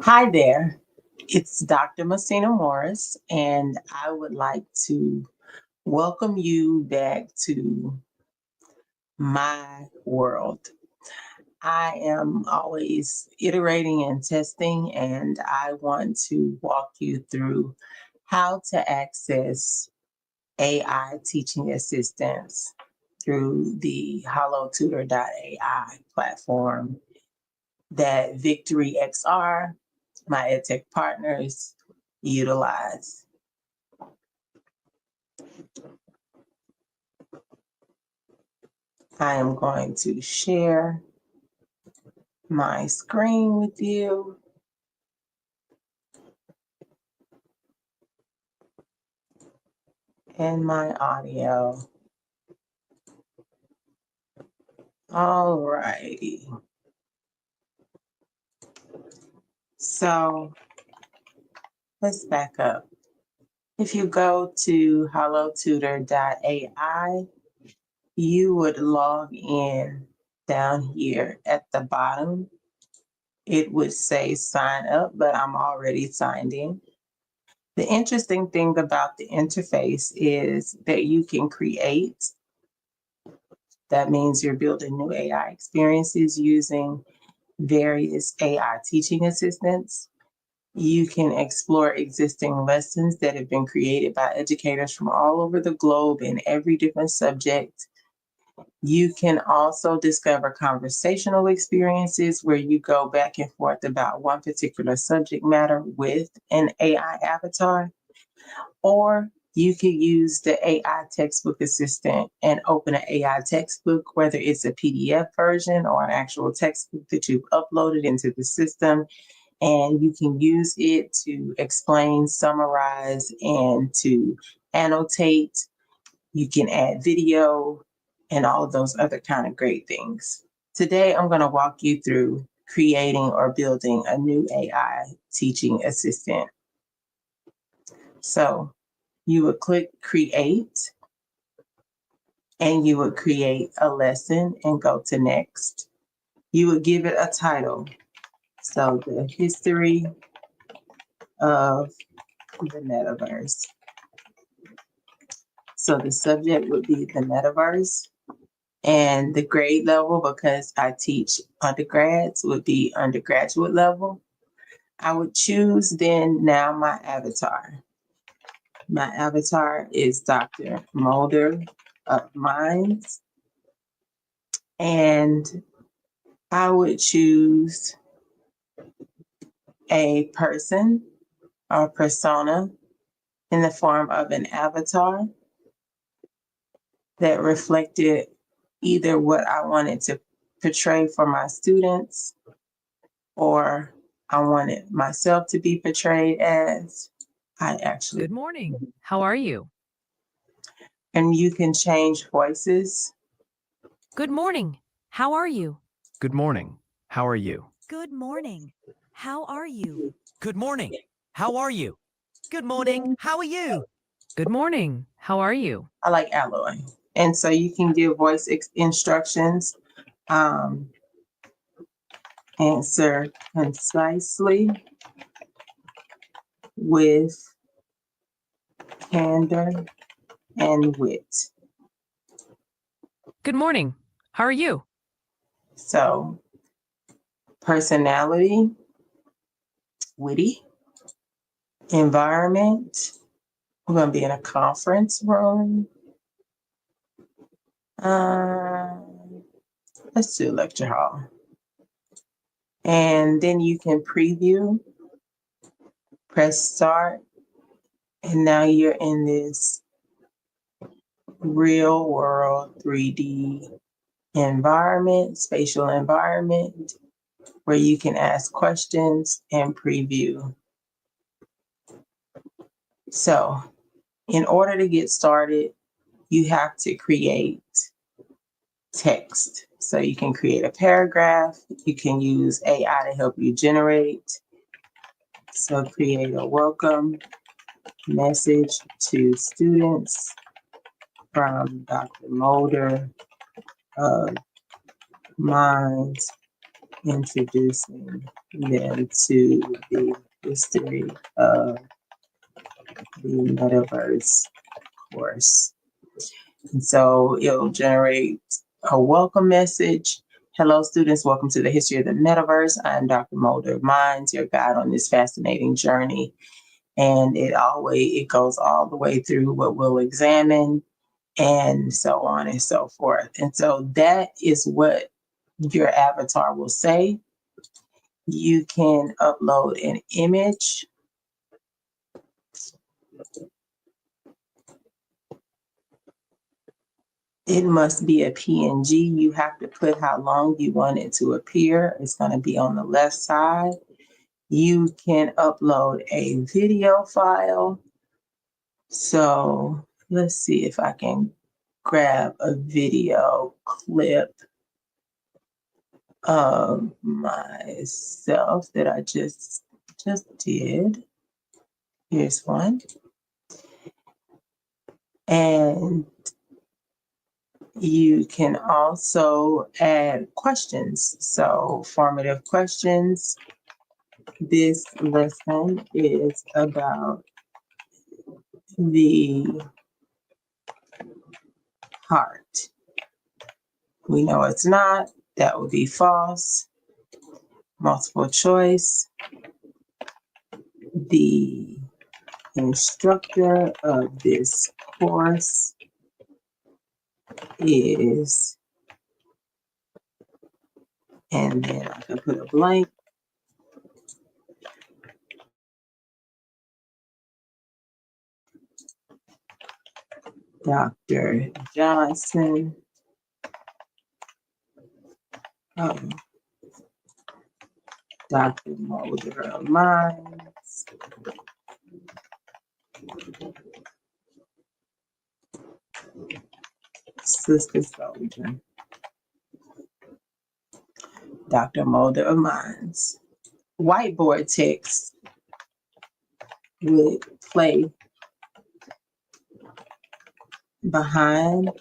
Hi there, it's Dr. Messina Morris, and I would like to welcome you back to my world. I am always iterating and testing, and I want to walk you through how to access AI teaching assistance through the Holotutor.ai platform that VictoryXR, my edtech partners, utilize. I am going to share my screen with you. And my audio. All righty. So let's back up. If you go to Holotutor.ai, you would log in down here at the bottom. It would say sign up, but I'm already signed in. The interesting thing about the interface is that you can create. That means you're building new AI experiences using various AI teaching assistants. You can explore existing lessons that have been created by educators from all over the globe in every different subject. You can also discover conversational experiences where you go back and forth about one particular subject matter with an AI avatar, or you can use the AI textbook assistant and open an AI textbook, whether it's a PDF version or an actual textbook that you've uploaded into the system, and you can use it to explain, summarize, and to annotate. You can add video and all of those other kind of great things. Today, I'm going to walk you through creating or building a new AI teaching assistant. So you would click create, and you would create a lesson and go to next. You would give it a title. So the history of the metaverse. So the subject would be the metaverse, and the grade level, because I teach undergrads, would be undergraduate level. I would choose then now my avatar. My avatar is Dr. Mulder of Minds, and I would choose a person or persona in the form of an avatar that reflected either what I wanted to portray for my students or I wanted myself to be portrayed as. Good morning. How are you? And you can change voices. Good morning. How are you? Good morning. How are you? Good morning. How are you? Good morning. How are you? Good morning. How are you? Good morning. How are you? I like alloy. And so you can give voice instructions, answer concisely with candor and wit. Good morning. How are you? So personality, witty, environment. We're going to be in a conference room. Let's do lecture hall. And then you can preview, press start, and now you're in this real world 3D environment, spatial environment, where you can ask questions and preview. So in order to get started, you have to create text. So you can create a paragraph. You can use AI to help you generate. So create a welcome message to students from Dr. Mulder of Minds introducing them to the history of the metaverse course. And so it'll generate a welcome message. Hello, students. Welcome to the History of the Metaverse. I'm Dr. Mulder of Minds, your guide on this fascinating journey. And it goes all the way through what we'll examine and so on and so forth. And so that is what your avatar will say. You can upload an image. It must be a PNG. You have to put how long you want it to appear. It's going to be on the left side. You can upload a video file. So let's see if I can grab a video clip of myself that I just did. Here's one. And you can also add questions. So formative questions. This lesson is about the heart. We know it's not. That would be false. Multiple choice. The instructor of this course is, and then I can put a blank. Dr. Johnson. Dr. Mulder of Minds. Sister Soldier. Dr. Mulder of Minds. Whiteboard text would play behind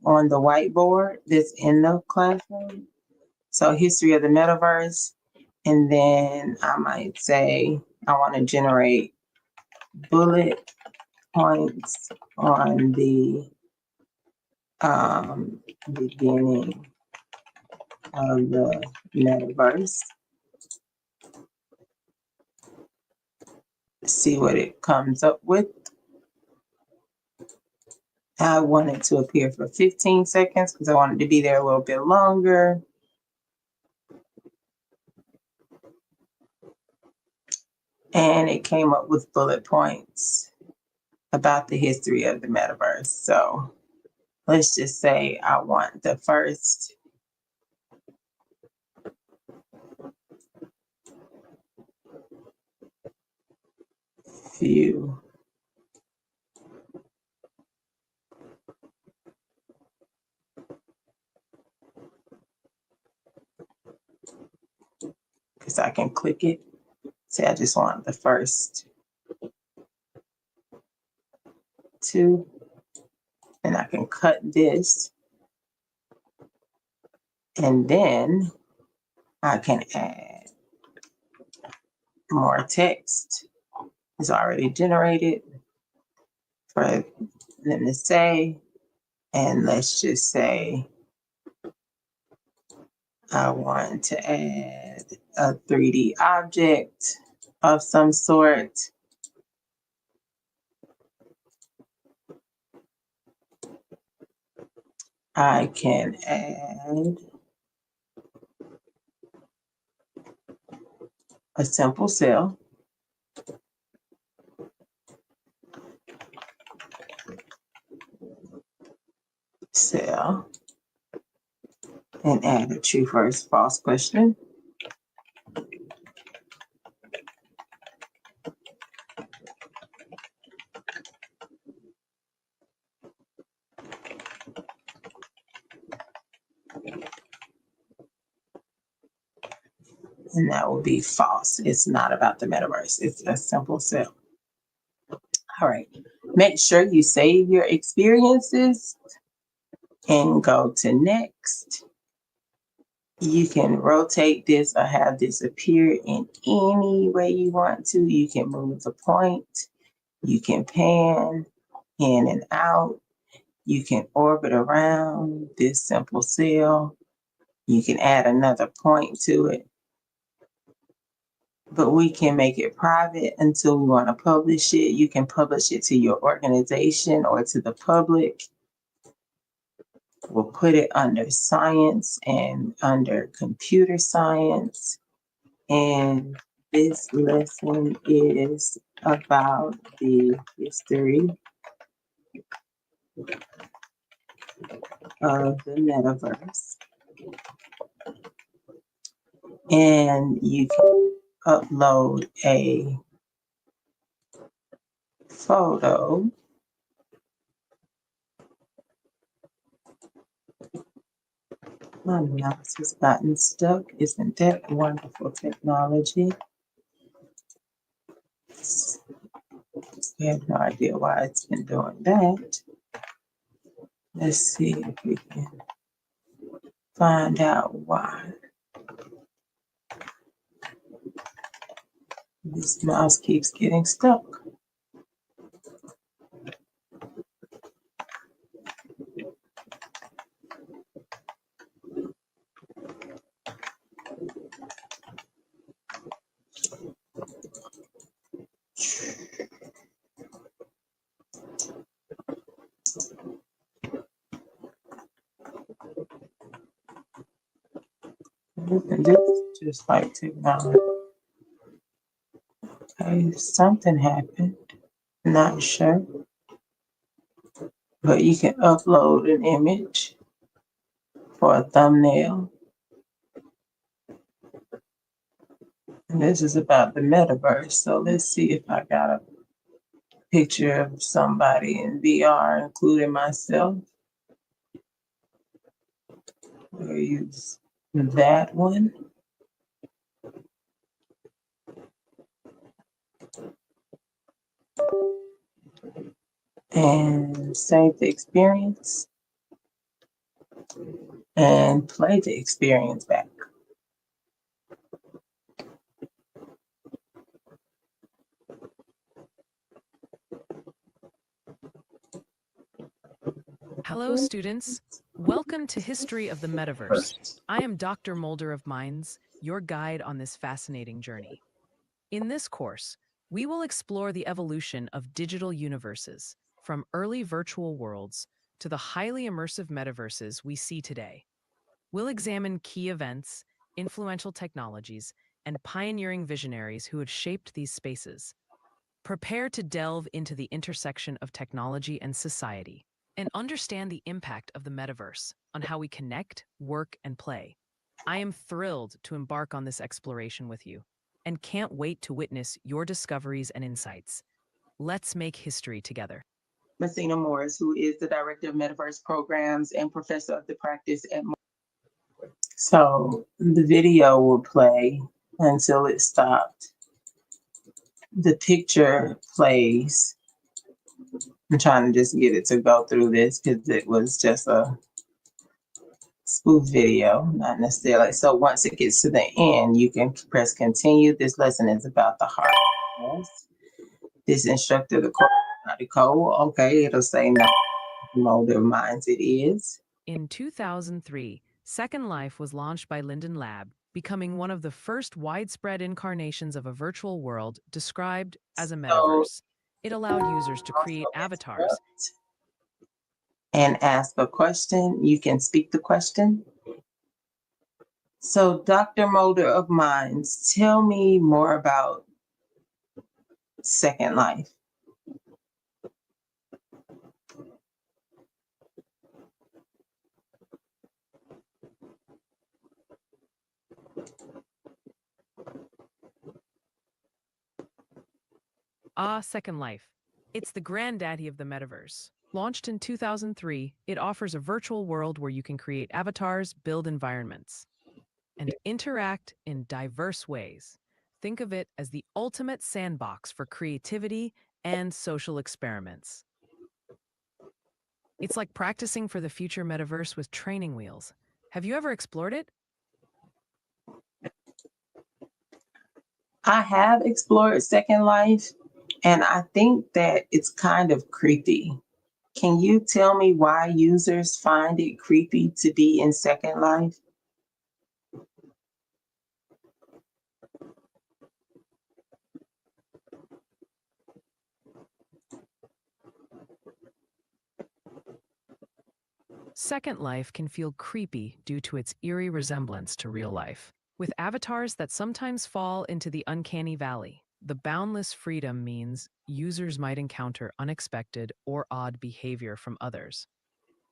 on the whiteboard that's in the classroom. So history of the metaverse. And then I might say, I want to generate bullet points on the beginning of the metaverse. See what it comes up with. I want it to appear for 15 seconds because I want it to be there a little bit longer. And it came up with bullet points about the history of the metaverse. So let's just say I want the first few because I can click it. Say I just want the first two, and I can cut this, and then I can add more text. It's already generated for them to say, and let's just say I want to add a 3D object of some sort. I can add a simple cell. And add a true versus false question. And that will be false. It's not about the metaverse. It's a simple cell. All right. Make sure you save your experiences and go to next. You can rotate this or have this appear in any way you want to. You can move the point. You can pan in and out. You can orbit around this simple cell. You can add another point to it. But we can make it private until we want to publish it. You can publish it to your organization or to the public. We'll put it under science and under computer science. And this lesson is about the history of the metaverse. And you can upload a photo. My mouse has gotten stuck. Isn't that wonderful technology? I have no idea why it's been doing that. Let's see if we can find out why. This mouse keeps getting stuck. And this is just like technology. Okay, something happened. Not sure. But you can upload an image for a thumbnail. And this is about the metaverse. So let's see if I got a picture of somebody in VR, including myself. We'll use that one. And save the experience and play the experience back. Hello, students. Welcome to History of the Metaverse. I am Dr. Mulder of Minds, your guide on this fascinating journey. In this course, we will explore the evolution of digital universes, from early virtual worlds to the highly immersive metaverses we see today. We'll examine key events, influential technologies, and pioneering visionaries who have shaped these spaces. Prepare to delve into the intersection of technology and society and understand the impact of the metaverse on how we connect, work, and play. I am thrilled to embark on this exploration with you and can't wait to witness your discoveries and insights. Let's make history together. Messina Morris, who is the Director of Metaverse Programs and Professor of the Practice at M.O.M. So the video will play until it stopped. The picture plays. I'm trying to just get it to go through this because it was just a spoof video, not necessarily. So once it gets to the end, you can press continue. This lesson is about the heart. This instructor, the code, okay, it'll say no, their minds it is. In 2003, Second Life was launched by Linden Lab, becoming one of the first widespread incarnations of a virtual world described as a metaverse. It allowed users to create avatars and ask a question. You can speak the question. So, Dr. Mulder of Minds, tell me more about Second Life. Second Life. It's the granddaddy of the metaverse. Launched in 2003, it offers a virtual world where you can create avatars, build environments, and interact in diverse ways. Think of it as the ultimate sandbox for creativity and social experiments. It's like practicing for the future metaverse with training wheels. Have you ever explored it? I have explored Second Life, and I think that it's kind of creepy. Can you tell me why users find it creepy to be in Second Life? Second Life can feel creepy due to its eerie resemblance to real life, with avatars that sometimes fall into the uncanny valley. The boundless freedom means users might encounter unexpected or odd behavior from others.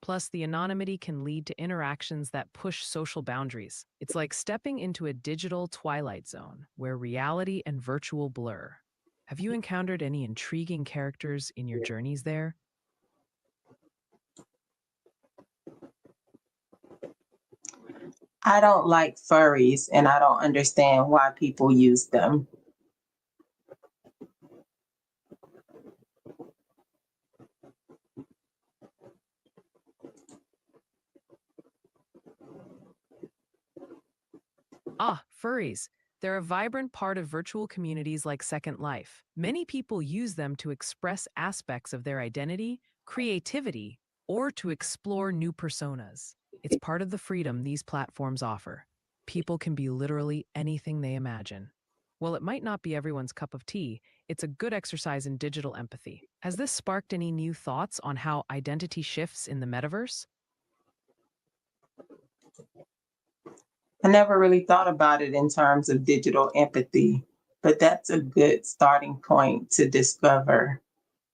Plus, the anonymity can lead to interactions that push social boundaries. It's like stepping into a digital twilight zone where reality and virtual blur. Have you encountered any intriguing characters in your journeys there? I don't like furries, and I don't understand why people use them. Ah, furries. They're a vibrant part of virtual communities like Second Life. Many people use them to express aspects of their identity, creativity, or to explore new personas. It's part of the freedom these platforms offer. People can be literally anything they imagine. While it might not be everyone's cup of tea, it's a good exercise in digital empathy. Has this sparked any new thoughts on how identity shifts in the metaverse? I never really thought about it in terms of digital empathy, but that's a good starting point to discover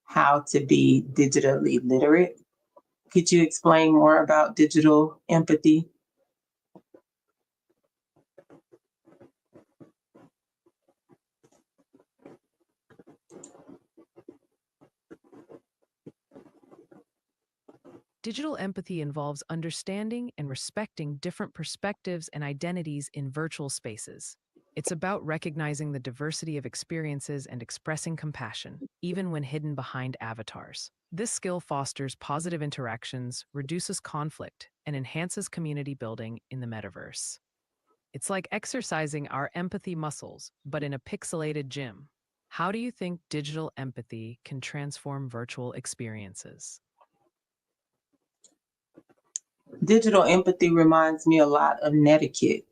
how to be digitally literate. Could you explain more about digital empathy? Digital empathy involves understanding and respecting different perspectives and identities in virtual spaces. It's about recognizing the diversity of experiences and expressing compassion, even when hidden behind avatars. This skill fosters positive interactions, reduces conflict, and enhances community building in the metaverse. It's like exercising our empathy muscles, but in a pixelated gym. How do you think digital empathy can transform virtual experiences? Digital empathy reminds me a lot of netiquette.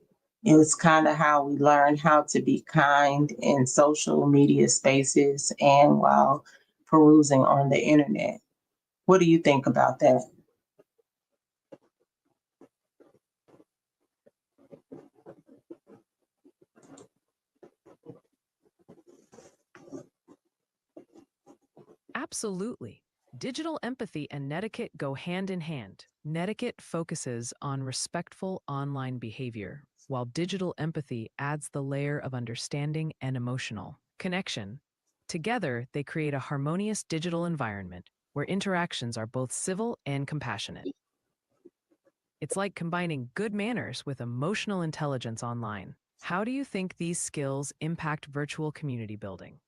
It's kind of how we learn how to be kind in social media spaces and while perusing on the internet. What do you think about that? Absolutely. Digital empathy and netiquette go hand in hand. Netiquette focuses on respectful online behavior, while digital empathy adds the layer of understanding and emotional connection. Together, they create a harmonious digital environment where interactions are both civil and compassionate. It's like combining good manners with emotional intelligence online. How do you think these skills impact virtual community building?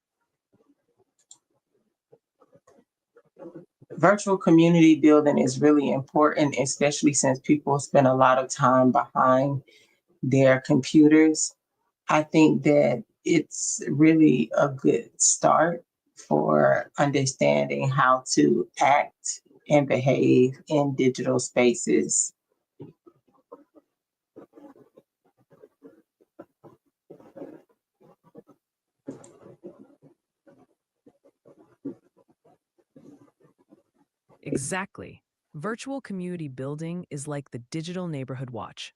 Virtual community building is really important, especially since people spend a lot of time behind their computers. I think that it's really a good start for understanding how to act and behave in digital spaces. Exactly. Virtual community building is like the digital neighborhood watch.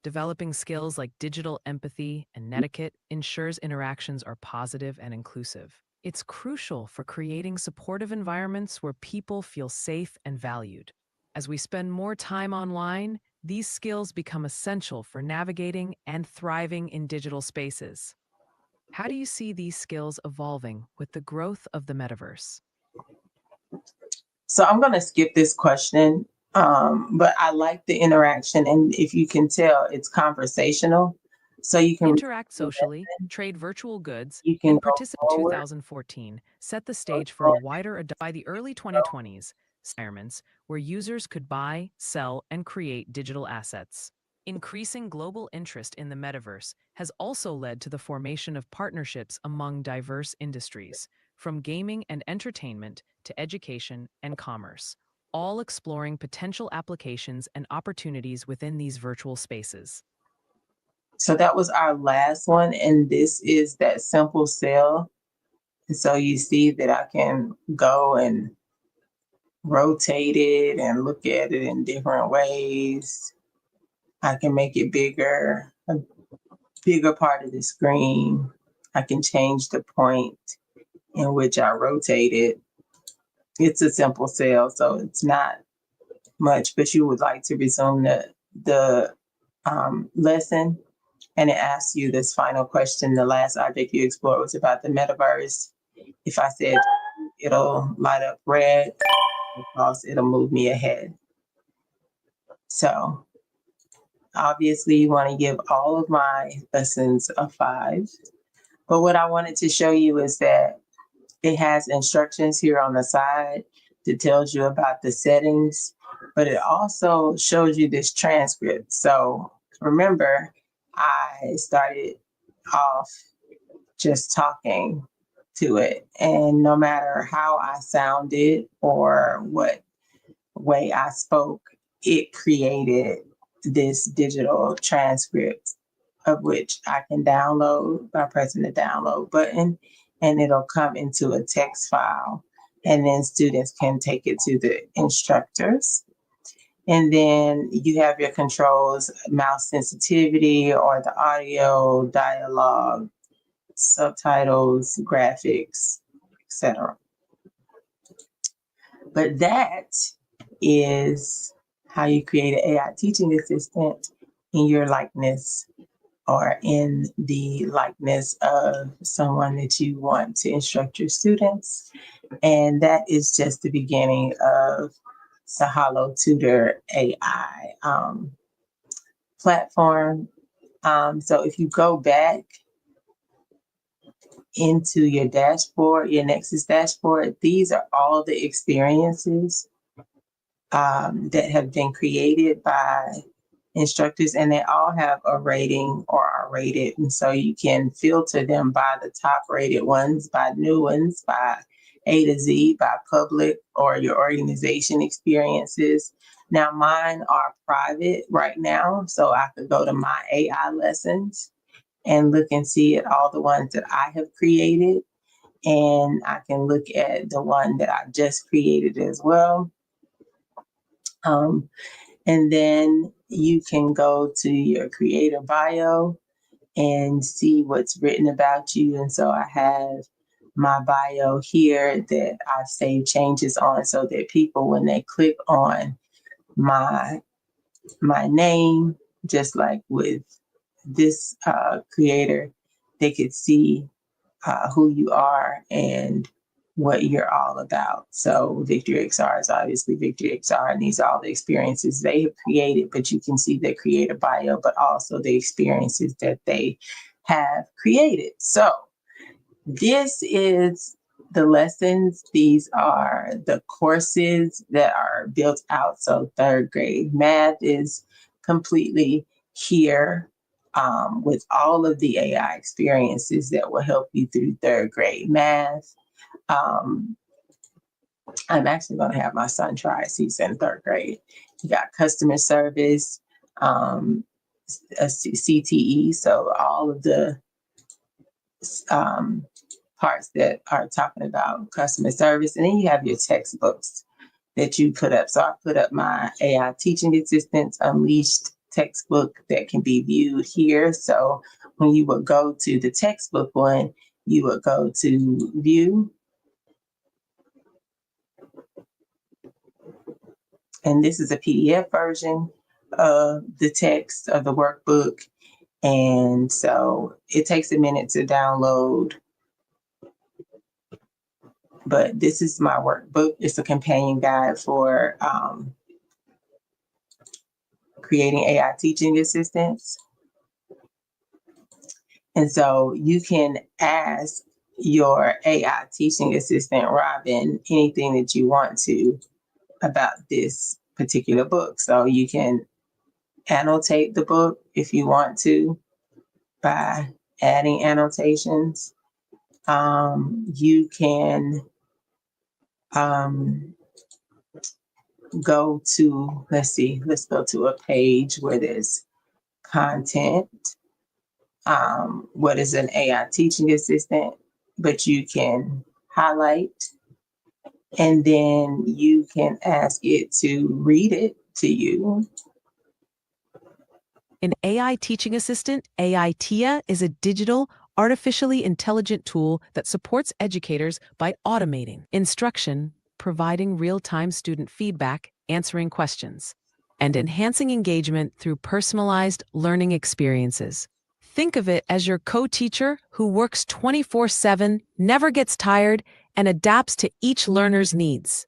Developing skills like digital empathy and netiquette ensures interactions are positive and inclusive. It's crucial for creating supportive environments where people feel safe and valued. As we spend more time online, these skills become essential for navigating and thriving in digital spaces. How do you see these skills evolving with the growth of the metaverse? So I'm going to skip this question, but I like the interaction. And if you can tell, it's conversational. So you can Interact socially, trade virtual goods, you can and go participate. forward 2014 set the stage for a or wider by the early 2020s environments where users could buy, sell, and create digital assets. Increasing global interest in the metaverse has also led to the formation of partnerships among diverse industries, from gaming and entertainment to education and commerce, all exploring potential applications and opportunities within these virtual spaces. So that was our last one, and this is that simple cell. And so you see that I can go and rotate it and look at it in different ways. I can make it bigger, a bigger part of the screen. I can change the point in which I rotate it. It's a simple cell, so it's not much, but you would like to resume the lesson, and it asks you this final question. The last object you explored was about the metaverse. If I said it'll light up red, because it'll move me ahead. So obviously you want to give all of my lessons a 5. But what I wanted to show you is that it has instructions here on the side that tells you about the settings, but it also shows you this transcript. So remember, I started off just talking to it, and no matter how I sounded or what way I spoke, it created this digital transcript of which I can download by pressing the download button, and it'll come into a text file. And then students can take it to the instructors. And then you have your controls, mouse sensitivity or the audio, dialogue, subtitles, graphics, etc. But that is how you create an AI teaching assistant in your likeness or in the likeness of someone that you want to instruct your students. And that is just the beginning of the Holotutor.ai platform. So if you go back into your dashboard, your Nexus dashboard, these are all the experiences that have been created by instructors, and they all have a rating or are rated. And so you can filter them by the top rated ones, by new ones, by A to Z, by public or your organization experiences. Now mine are private right now, so I could go to my AI lessons and look and see at all the ones that I have created. And I can look at the one that I just created as well. And then you can go to your creator bio and see what's written about you. And so I have my bio here that I've saved changes on so that people, when they click on my name, just like with this creator, they could see who you are and what you're all about. So VictoryXR is obviously VictoryXR, and these are all the experiences they have created, but you can see their creator bio, but also the experiences that they have created. So this is the lessons. These are the courses that are built out. So 3rd grade math is completely here with all of the AI experiences that will help you through 3rd grade math. I'm actually going to have my son try it. He's in 3rd grade. You got customer service, a CTE, so all of the parts that are talking about customer service. And then you have your textbooks that you put up. So I put up my AI Teaching Assistants Unleashed textbook that can be viewed here. So when you would go to the textbook one, you would go to View. And this is a PDF version of the text of the workbook. And so it takes a minute to download. But this is my workbook. It's a companion guide for creating AI teaching assistants. And so you can ask your AI teaching assistant, Robin, anything that you want to about this particular book. So you can annotate the book if you want to by adding annotations. You can go to, let's go to a page where there's content. What is an AI teaching assistant? But you can highlight and then you can ask it to read it to you. An AI teaching assistant, AI TIA, is a digital, artificially intelligent tool that supports educators by automating instruction, providing real-time student feedback, answering questions, and enhancing engagement through personalized learning experiences. Think of it as your co-teacher who works 24/7, never gets tired, and adapts to each learner's needs.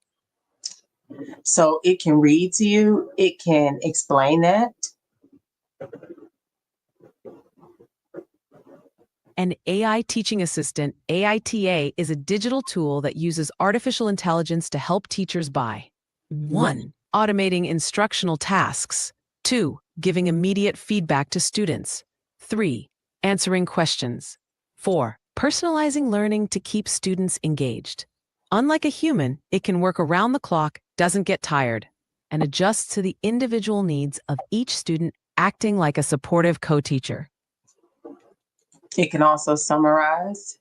So it can read to you, it can explain that. An AI teaching assistant, AITA, is a digital tool that uses artificial intelligence to help teachers by 1. Automating instructional tasks. 2. Giving immediate feedback to students. 3. Answering questions. 4. Personalizing learning to keep students engaged. Unlike a human, it can work around the clock, doesn't get tired, and adjusts to the individual needs of each student, acting like a supportive co-teacher. It can also summarize.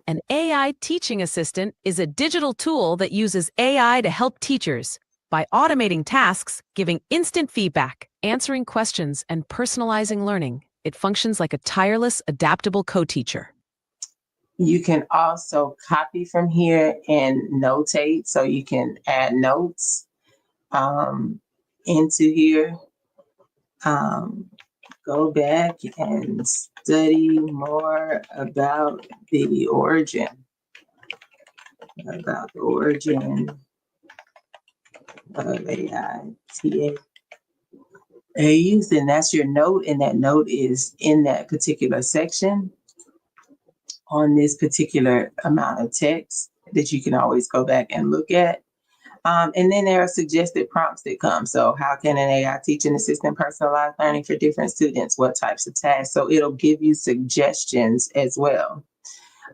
An AI teaching assistant is a digital tool that uses AI to help teachers by automating tasks, giving instant feedback, answering questions, and personalizing learning. It functions like a tireless, adaptable co-teacher. You can also copy from here and notate, so you can add notes into here. Go back and study more about the origin of AITA. And that's your note, and that note is in that particular section on this particular amount of text that you can always go back and look at. And then there are suggested prompts that come. So how can an AI teaching assistant personalize learning for different students? What types of tasks? So it'll give you suggestions as well.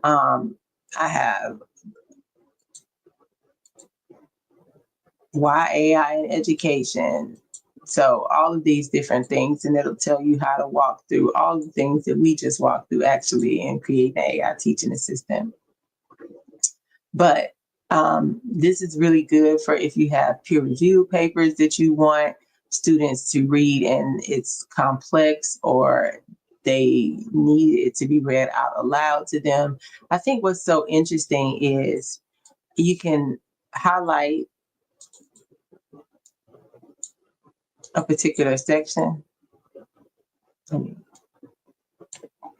I have why AI in education. So all of these different things, and it'll tell you how to walk through all the things that we just walked through actually in creating an AI teaching assistant. But this is really good for if you have peer review papers that you want students to read and it's complex or they need it to be read out aloud to them. I think what's so interesting is you can highlight a particular section. Let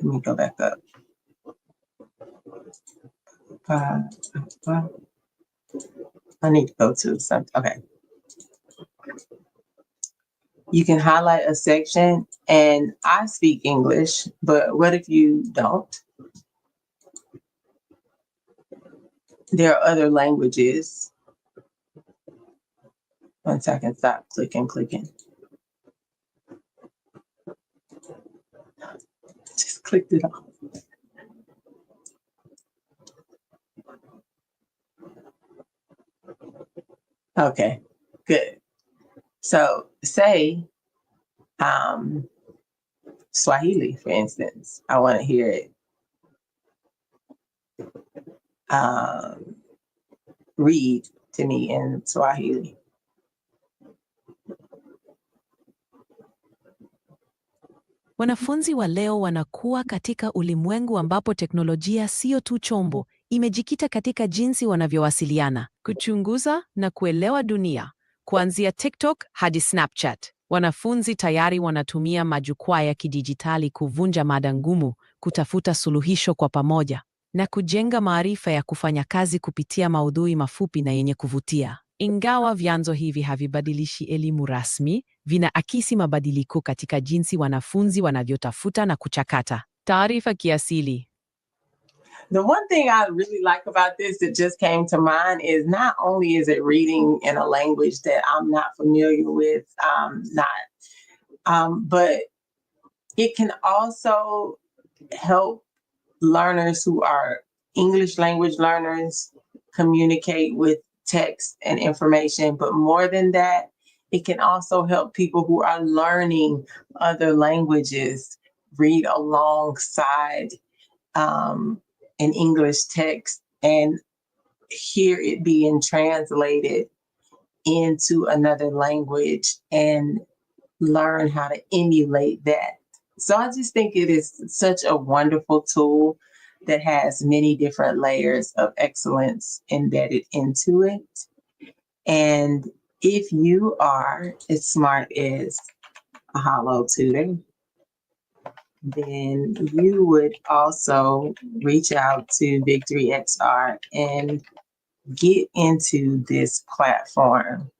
me go back up. I need to go to something. Okay. You can highlight a section, and I speak English, but what if you don't? There are other languages. One second, stop clicking. Just clicked it off. Okay, good. So say Swahili, for instance. I want to hear it read to me in Swahili. Wanafunzi wa leo wanakuwa katika ulimwengu ambapo teknolojia sio tu chombo, imejikita katika jinsi wanavyowasiliana, kuchunguza na kuelewa dunia. Kuanzia TikTok hadi Snapchat, wanafunzi tayari wanatumia majukwaa ya kidijitali kuvunja mada ngumu, kutafuta suluhisho kwa pamoja, na kujenga maarifa ya kufanya kazi kupitia maudhui mafupi na yenye kuvutia. Ingawa vyanzo hivi havibadilishi elimu rasmi, vinaakisi mabadiliko katika jinsi wanafunzi wanavyotafuta na kuchakata taarifa kiasili. The one thing I really like about this that just came to mind is not only is it reading in a language that I'm not familiar with, but it can also help learners who are English language learners communicate with text and information. But more than that, it can also help people who are learning other languages read alongside an English text and hear it being translated into another language and learn how to emulate that. So I just think it is such a wonderful tool that has many different layers of excellence embedded into it. And if you are as smart as a Holotutor, then you would also reach out to VictoryXR and get into this platform.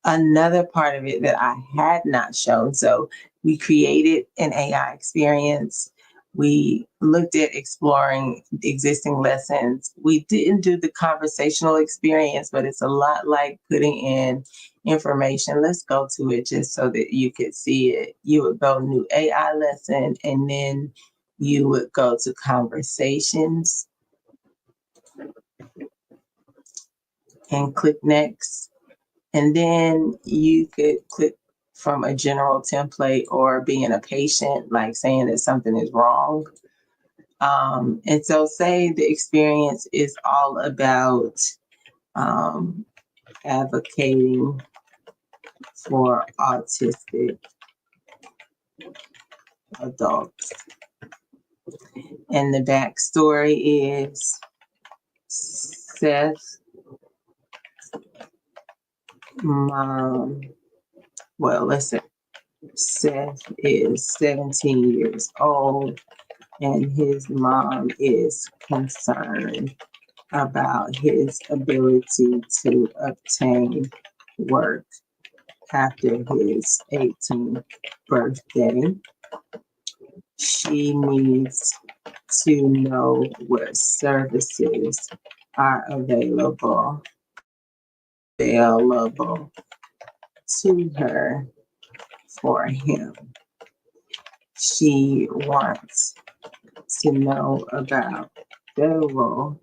Another part of it that I had not shown. So we created an AI experience. We looked at exploring existing lessons. We didn't do the conversational experience, but it's a lot like putting in information. Let's go to it just so that you could see it. You would go new AI lesson, and then you would go to conversations and click next. And then you could click from a general template or being a patient, like saying that something is wrong. And so say the experience is all about advocating for autistic adults. And the backstory is Seth's mom, well, let's say Seth is 17 years old and his mom is concerned about his ability to obtain work after his 18th birthday. She needs to know what services are available to her for him. She wants to know about federal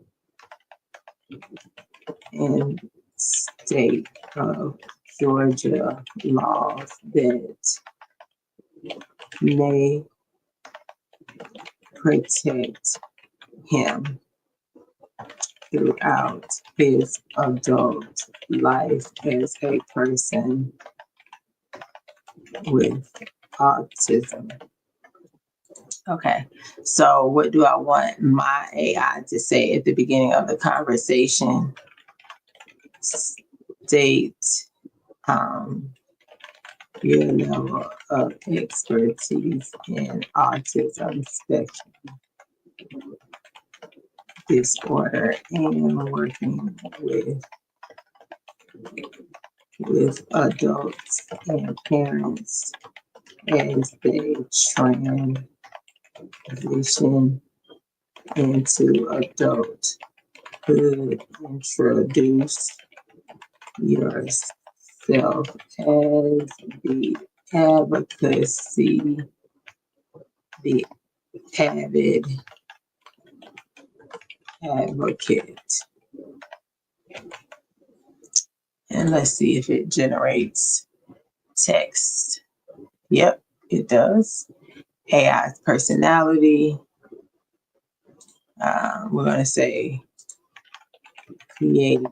and state of Georgia laws that may protect him throughout his adult life as a person with autism. Okay, so what do I want my AI to say at the beginning of the conversation? State your level of expertise in autism spectrum disorder and working with adults and parents as they transition into adulthood. Introduce yourself as the advocacy, the avid advocate. And let's see if it generates text. Yep, it does. AI's personality. We're going to say create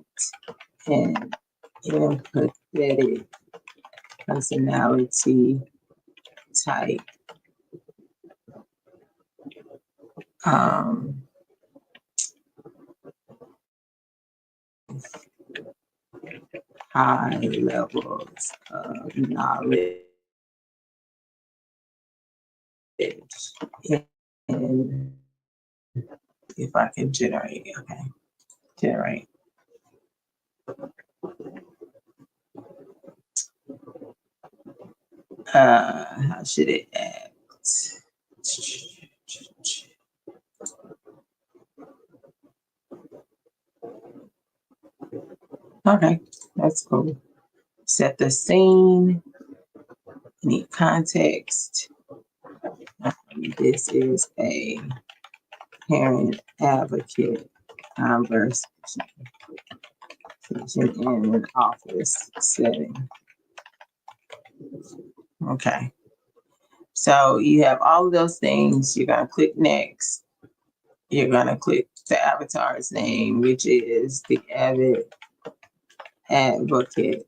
an empathetic personality type. High levels of knowledge and if I can generate, okay, generate. How should it act? Okay, that's cool. Set the scene. Need context. This is a parent advocate conversation in an office setting. Okay. So you have all of those things. You're going to click next. You're going to click the avatar's name, which is the avid advocate,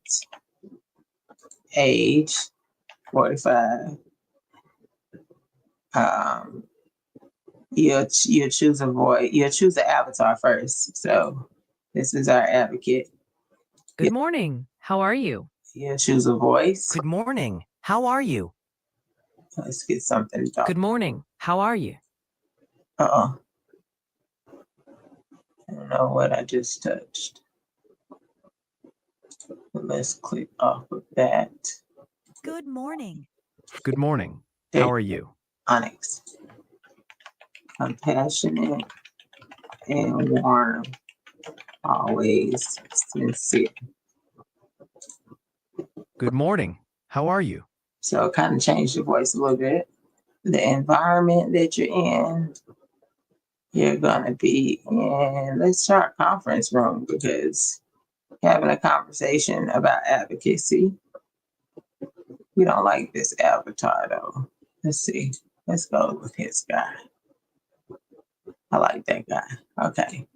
age 45. You'll choose a voice. You'll choose the avatar first. So this is our advocate. Good morning. How are you? You'll choose a voice. Good morning. How are you? Let's get something done. Good morning. How are you? I don't know what I just touched. Let's click off of that. Good morning. Good morning. How are you? Onyx. Compassionate and warm. Always sincere. Good morning. How are you? So kind of change your voice a little bit. The environment that you're in, you're going to be in, let's try a conference room, because having a conversation about advocacy, we don't like this avatar though. Let's see. Let's go with his guy. I like that guy. Okay.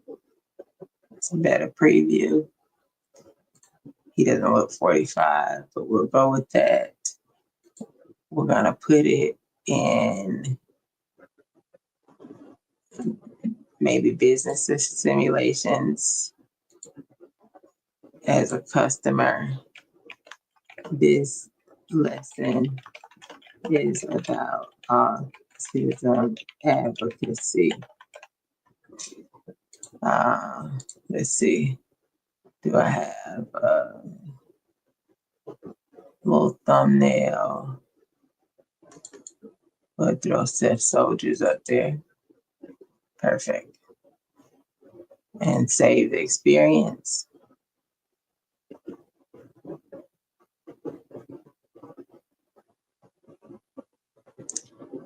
It's a better preview. He doesn't look 45, but we'll go with that. We're going to put it in maybe business simulations as a customer. This lesson is about autism advocacy. Let's see. Do I have a little thumbnail? We'll throw Seth Soldiers up there. Perfect. And save the experience.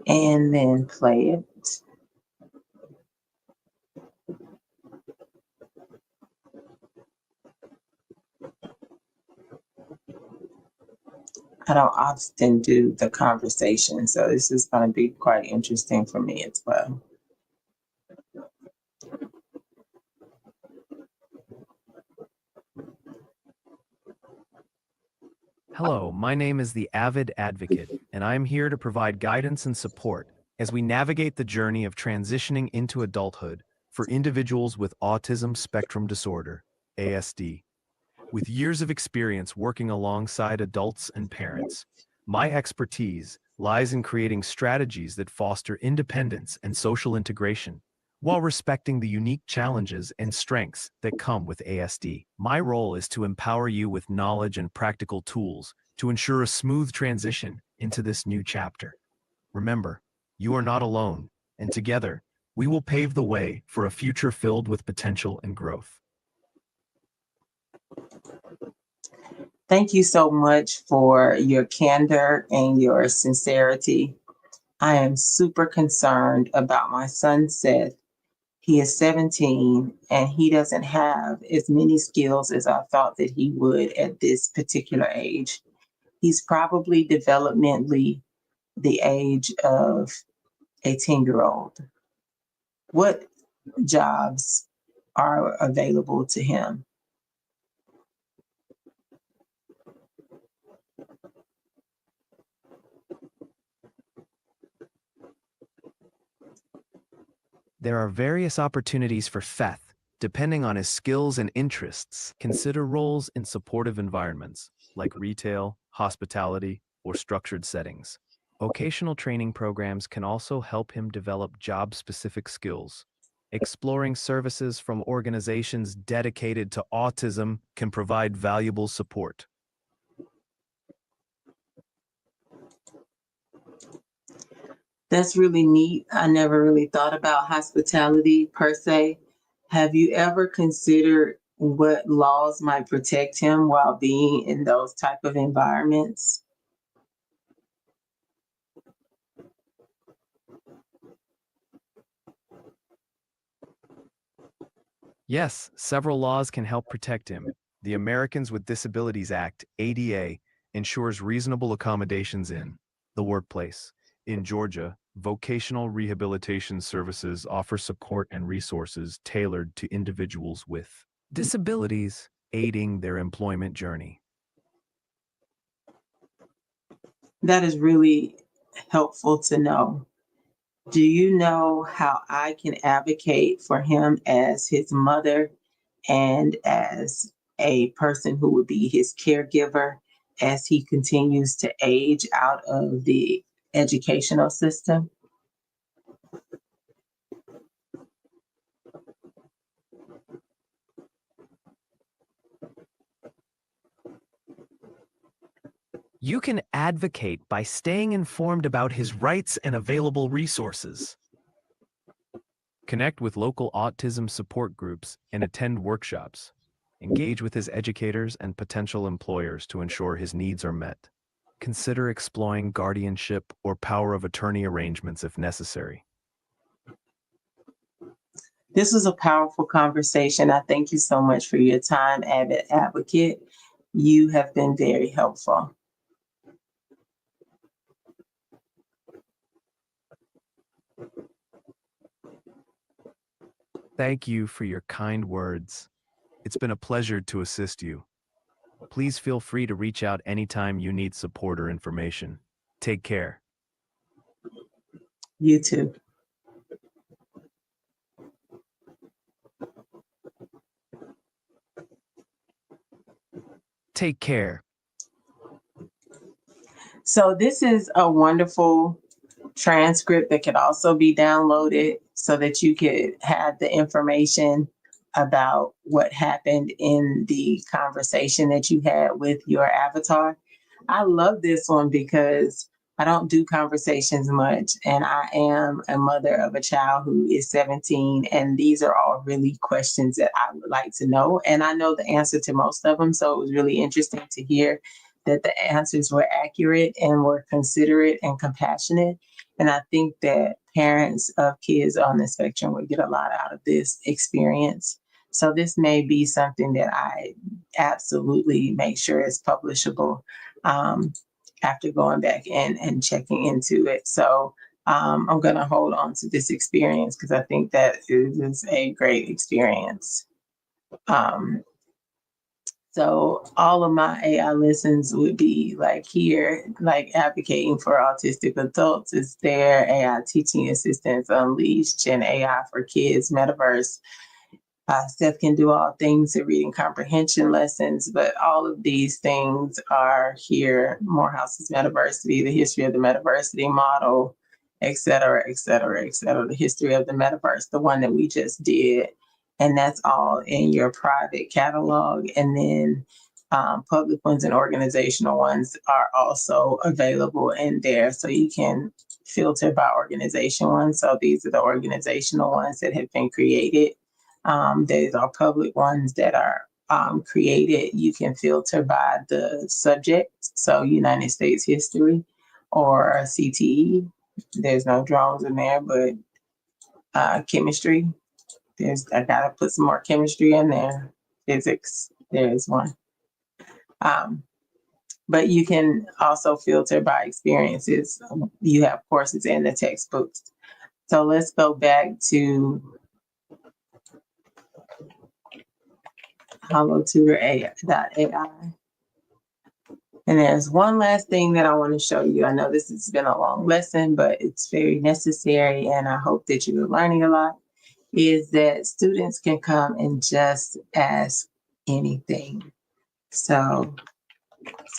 And then play it. I don't often do the conversation, so this is going to be quite interesting for me as well. Hello, my name is the Avid Advocate, and I'm here to provide guidance and support as we navigate the journey of transitioning into adulthood for individuals with autism spectrum disorder, ASD. With years of experience working alongside adults and parents, my expertise lies in creating strategies that foster independence and social integration, while respecting the unique challenges and strengths that come with ASD. My role is to empower you with knowledge and practical tools to ensure a smooth transition into this new chapter. Remember, you are not alone, and together, we will pave the way for a future filled with potential and growth. Thank you so much for your candor and your sincerity. I am super concerned about my son, Seth. He is 17 and he doesn't have as many skills as I thought that he would at this particular age. He's probably developmentally the age of a 10-year-old. What jobs are available to him? There are various opportunities for Feth, depending on his skills and interests. Consider roles in supportive environments, like retail, hospitality, or structured settings. Vocational training programs can also help him develop job-specific skills. Exploring services from organizations dedicated to autism can provide valuable support. That's really neat. I never really thought about hospitality per se. Have you ever considered what laws might protect him while being in those type of environments? Yes, several laws can help protect him. The Americans with Disabilities Act, ADA, ensures reasonable accommodations in the workplace. In Georgia, vocational rehabilitation services offer support and resources tailored to individuals with disabilities, aiding their employment journey. That is really helpful to know. Do you know how I can advocate for him as his mother and as a person who would be his caregiver as he continues to age out of the educational system? You can advocate by staying informed about his rights and available resources. Connect with local autism support groups and attend workshops. Engage with his educators and potential employers to ensure his needs are met. Consider exploring guardianship or power of attorney arrangements if necessary. This was a powerful conversation. I thank you so much for your time, Avid Advocate. You have been very helpful. Thank you for your kind words. It's been a pleasure to assist you. Please feel free to reach out anytime you need support or information. Take care. You too. Take care. So this is a wonderful transcript that could also be downloaded so that you could have the information about what happened in the conversation that you had with your avatar. I love this one because I don't do conversations much, and I am a mother of a child who is 17, and these are all really questions that I would like to know, and I know the answer to most of them, so it was really interesting to hear that the answers were accurate and were considerate and compassionate. And I think that parents of kids on the spectrum would get a lot out of this experience. So this may be something that I absolutely make sure is publishable after going back and checking into it. So I'm going to hold on to this experience because I think that it is a great experience. So all of my AI lessons would be like here, like advocating for autistic adults is there, AI teaching assistants unleashed, Gen AI for kids, metaverse. Steph can do all things to reading comprehension lessons, but all of these things are here. Morehouse's Metaversity, the history of the Metaversity model, et cetera, et cetera, et cetera. The history of the metaverse, the one that we just did. And that's all in your private catalog. And then public ones and organizational ones are also available in there. So you can filter by organization ones. So these are the organizational ones that have been created. These are public ones that are created. You can filter by the subject, so United States history or CTE. There's no drones in there, but chemistry. I gotta put some more chemistry in there. Physics, there's one. But you can also filter by experiences. You have courses in the textbooks. So let's go back to Holotutor.ai. And there's one last thing that I want to show you. I know this has been a long lesson, but it's very necessary, and I hope that you're learning a lot, is that students can come and just ask anything. So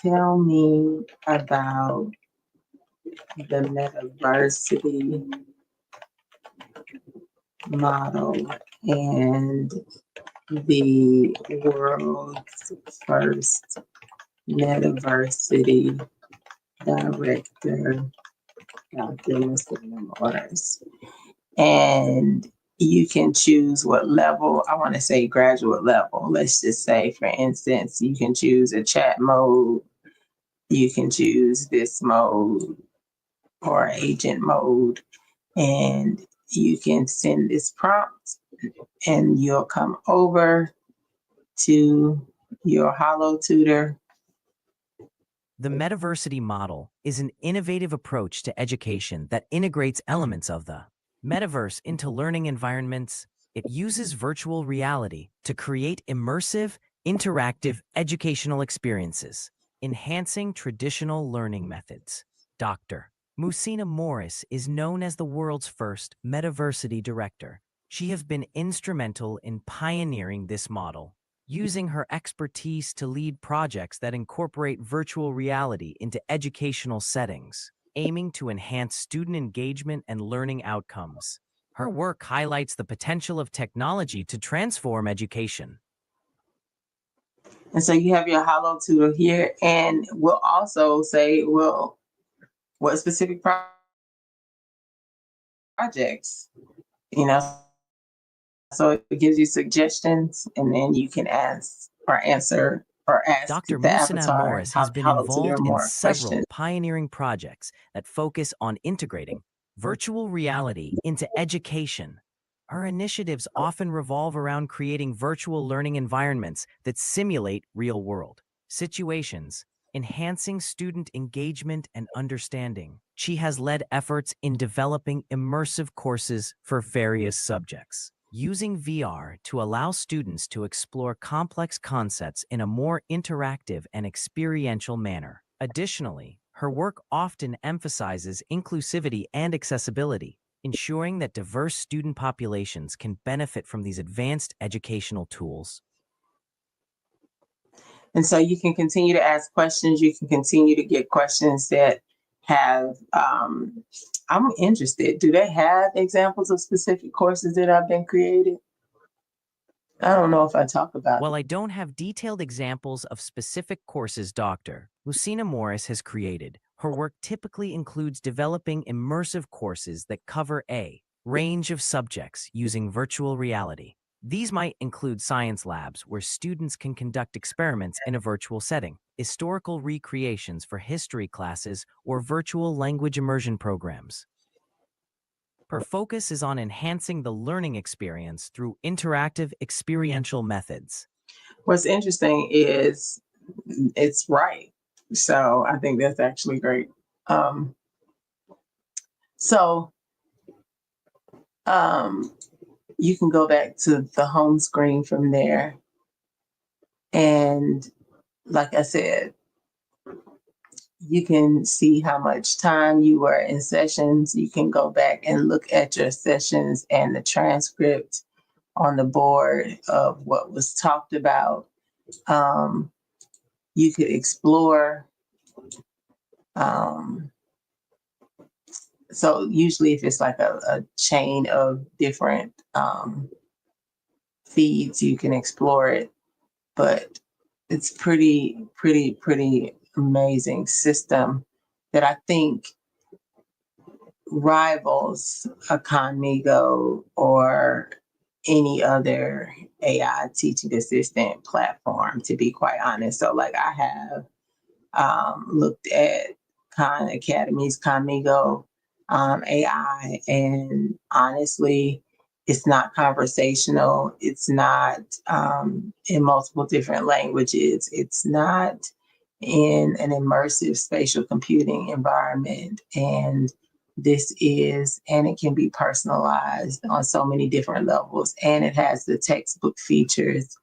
tell me about the metaversity model and the world's first metaversity director, Dr. Muslim Orders. And you can choose what level. I want to say graduate level. Let's just say, for instance, you can choose a chat mode. You can choose this mode or agent mode, and you can send this prompt and you'll come over to your Holotutor. The Metaversity model is an innovative approach to education that integrates elements of the metaverse into learning environments. It uses virtual reality to create immersive, interactive educational experiences, enhancing traditional learning methods. Dr. Musina Morris is known as the world's first Metaversity director. She has been instrumental in pioneering this model, using her expertise to lead projects that incorporate virtual reality into educational settings, aiming to enhance student engagement and learning outcomes. Her work highlights the potential of technology to transform education. And so you have your Holotutor here, and we'll also say, well, what specific projects, you know, so it gives you suggestions, and then you can ask or answer or ask Dr. the Musina avatar Morris has been involved in more several questions. pioneering projects that focus on integrating virtual reality into education. Her initiatives often revolve around creating virtual learning environments that simulate real-world situations, enhancing student engagement and understanding. She has led efforts in developing immersive courses for various subjects, using VR to allow students to explore complex concepts in a more interactive and experiential manner. Additionally, her work often emphasizes inclusivity and accessibility, ensuring that diverse student populations can benefit from these advanced educational tools. And so you can continue to ask questions. You can continue to get questions that have, I'm interested. Do they have examples of specific courses that have been created? I don't know if I talk about While it. I don't have detailed examples of specific courses Dr. Musina Morris has created, her work typically includes developing immersive courses that cover a range of subjects using virtual reality. These might include science labs where students can conduct experiments in a virtual setting, historical recreations for history classes, or virtual language immersion programs. Her focus is on enhancing the learning experience through interactive experiential methods. What's interesting is it's right. So I think that's actually great. Um, so um, you can go back to the home screen from there. And like I said, you can see how much time you were in sessions. You can go back and look at your sessions and the transcript on the board of what was talked about. Um, you could explore. Um, so usually if it's like a chain of different feeds, you can explore it. But it's pretty amazing system that I think rivals a Conmigo or any other AI teaching assistant platform, to be quite honest. So like I have looked at Khan Academy's Conmigo AI, and honestly, it's not conversational. It's not in multiple different languages. It's not in an immersive spatial computing environment. And and it can be personalized on so many different levels. And it has the textbook features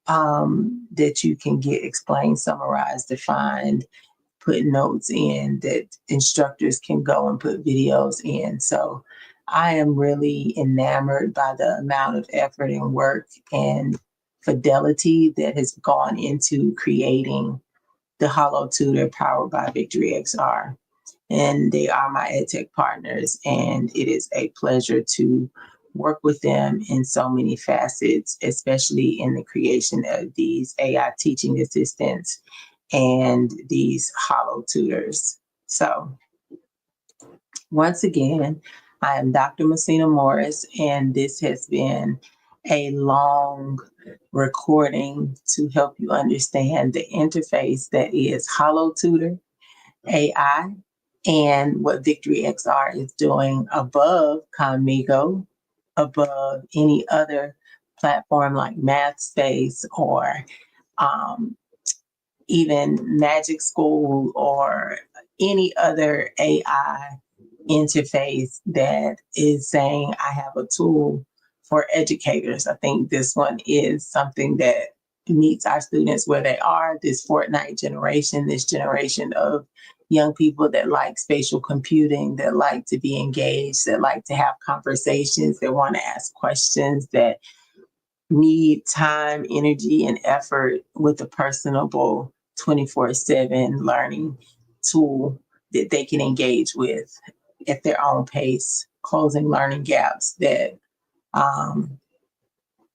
that you can get explained, summarized, defined, put notes in that instructors can go and put videos in. So I am really enamored by the amount of effort and work and fidelity that has gone into creating the Holotutor powered by VictoryXR. And they are my EdTech partners, and it is a pleasure to work with them in so many facets, especially in the creation of these AI teaching assistants and these Holotutors. So once again, I am Dr. Messina Morris, and this has been a long recording to help you understand the interface that is Holotutor.ai and what VictoryXR is doing above Conmigo, above any other platform like MathSpace or um, even Magic School or any other AI interface that is saying, I have a tool for educators. I think this one is something that meets our students where they are, this Fortnite generation, this generation of young people that like spatial computing, that like to be engaged, that like to have conversations, that want to ask questions, that need time, energy, and effort with a personable 24/7 learning tool that they can engage with at their own pace, closing learning gaps that um,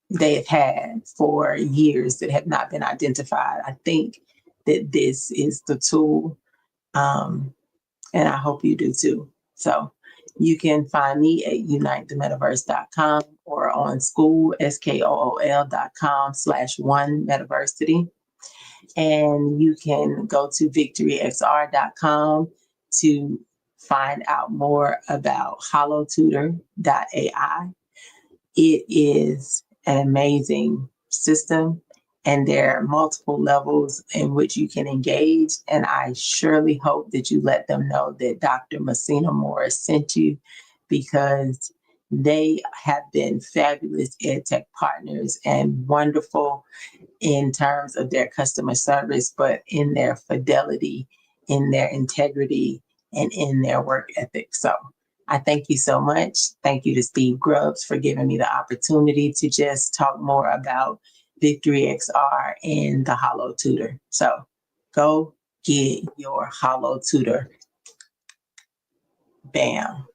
they have had for years that have not been identified. I think that this is the tool, and I hope you do too. So you can find me at unitethemetaverse.com or on school.com/one-metaversity. And you can go to VictoryXR.com to find out more about Holotutor.ai. It is an amazing system, and there are multiple levels in which you can engage. And I surely hope that you let them know that Dr. Messina Morris sent you, because they have been fabulous EdTech partners and wonderful in terms of their customer service, but in their fidelity, in their integrity, and in their work ethic. So I thank you so much. Thank you to Steve Grubbs for giving me the opportunity to just talk more about VictoryXR and the Holotutor. So go get your Holotutor. Bam.